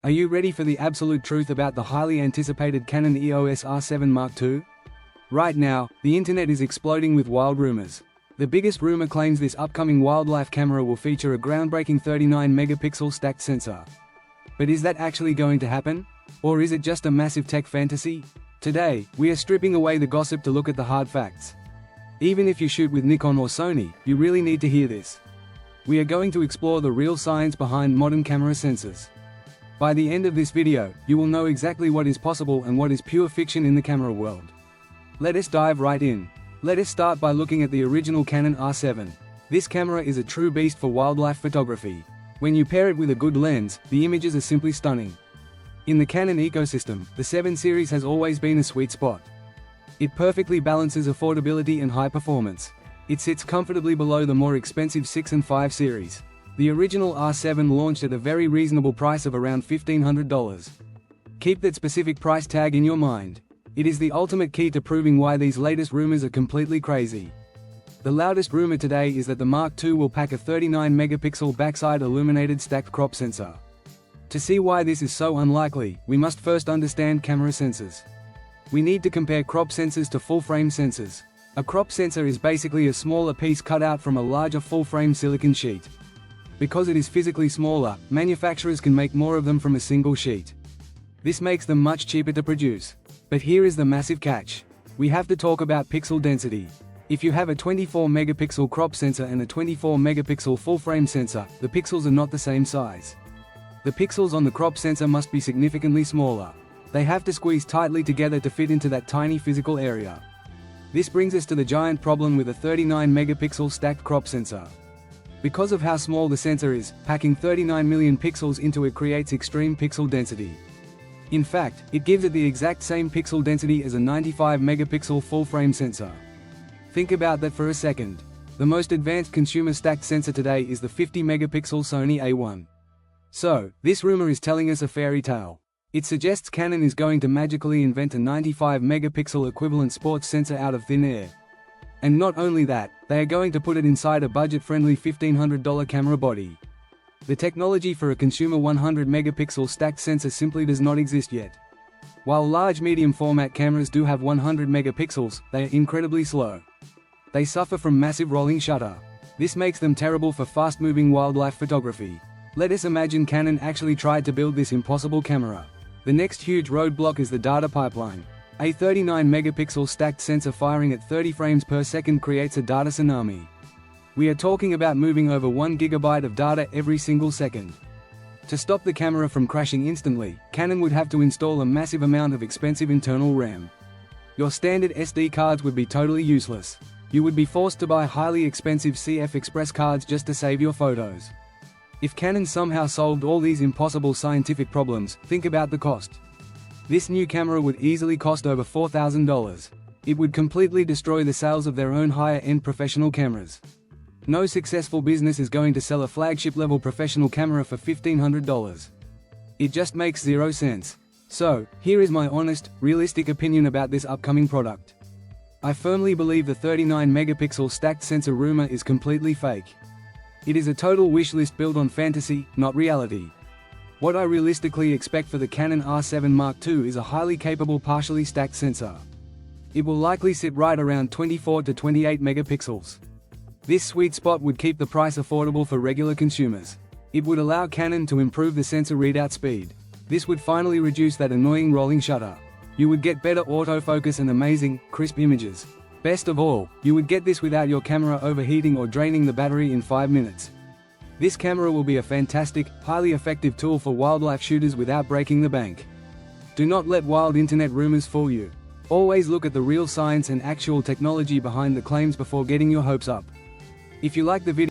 Are you ready for the absolute truth about the highly anticipated Canon EOS R7 Mark II? Right now, the internet is exploding with wild rumors. The biggest rumor claims this upcoming wildlife camera will feature a groundbreaking 39-megapixel stacked sensor. But is that actually going to happen? Or is it just a massive tech fantasy? Today, we are stripping away the gossip to look at the hard facts. Even if you shoot with Nikon or Sony, you really need to hear this. We are going to explore the real science behind modern camera sensors. By the end of this video, you will know exactly what is possible and what is pure fiction in the camera world. Let us dive right in. Let us start by looking at the original Canon R7. This camera is a true beast for wildlife photography. When you pair it with a good lens, the images are simply stunning. In the Canon ecosystem, the 7 series has always been a sweet spot. It perfectly balances affordability and high performance. It sits comfortably below the more expensive 6 and 5 series. The original R7 launched at a very reasonable price of around $1,500. Keep that specific price tag in your mind. It is the ultimate key to proving why these latest rumors are completely crazy. The loudest rumor today is that the Mark II will pack a 39-megapixel backside illuminated stacked crop sensor. To see why this is so unlikely, we must first understand camera sensors. We need to compare crop sensors to full-frame sensors. A crop sensor is basically a smaller piece cut out from a larger full-frame silicon sheet. Because it is physically smaller, manufacturers can make more of them from a single sheet. This makes them much cheaper to produce. But here is the massive catch. We have to talk about pixel density. If you have a 24-megapixel crop sensor and a 24-megapixel full-frame sensor, the pixels are not the same size. The pixels on the crop sensor must be significantly smaller. They have to squeeze tightly together to fit into that tiny physical area. This brings us to the giant problem with a 39-megapixel stacked crop sensor. Because of how small the sensor is, packing 39 million pixels into it creates extreme pixel density. In fact, it gives it the exact same pixel density as a 95-megapixel full-frame sensor. Think about that for a second. The most advanced consumer stacked sensor today is the 50-megapixel Sony A1. So, this rumor is telling us a fairy tale. It suggests Canon is going to magically invent a 95-megapixel equivalent sports sensor out of thin air. And not only that, they are going to put it inside a budget-friendly $1,500 camera body. The technology for a consumer 100-megapixel stacked sensor simply does not exist yet. While large medium-format cameras do have 100 megapixels, they are incredibly slow. They suffer from massive rolling shutter. This makes them terrible for fast-moving wildlife photography. Let us imagine Canon actually tried to build this impossible camera. The next huge roadblock is the data pipeline. A 39-megapixel stacked sensor firing at 30 frames per second creates a data tsunami. We are talking about moving over 1 gigabyte of data every single second. To stop the camera from crashing instantly, Canon would have to install a massive amount of expensive internal RAM. Your standard SD cards would be totally useless. You would be forced to buy highly expensive CF Express cards just to save your photos. If Canon somehow solved all these impossible scientific problems, think about the cost. This new camera would easily cost over $4,000. It would completely destroy the sales of their own higher-end professional cameras. No successful business is going to sell a flagship-level professional camera for $1,500. It just makes zero sense. So, here is my honest, realistic opinion about this upcoming product. I firmly believe the 39-megapixel stacked sensor rumor is completely fake. It is a total wish list built on fantasy, not reality. What I realistically expect for the Canon R7 Mark II is a highly capable partially stacked sensor. It will likely sit right around 24 to 28 megapixels. This sweet spot would keep the price affordable for regular consumers. It would allow Canon to improve the sensor readout speed. This would finally reduce that annoying rolling shutter. You would get better autofocus and amazing, crisp images. Best of all, you would get this without your camera overheating or draining the battery in 5 minutes. This camera will be a fantastic, highly effective tool for wildlife shooters without breaking the bank. Do not let wild internet rumors fool you. Always look at the real science and actual technology behind the claims before getting your hopes up. If you like the video,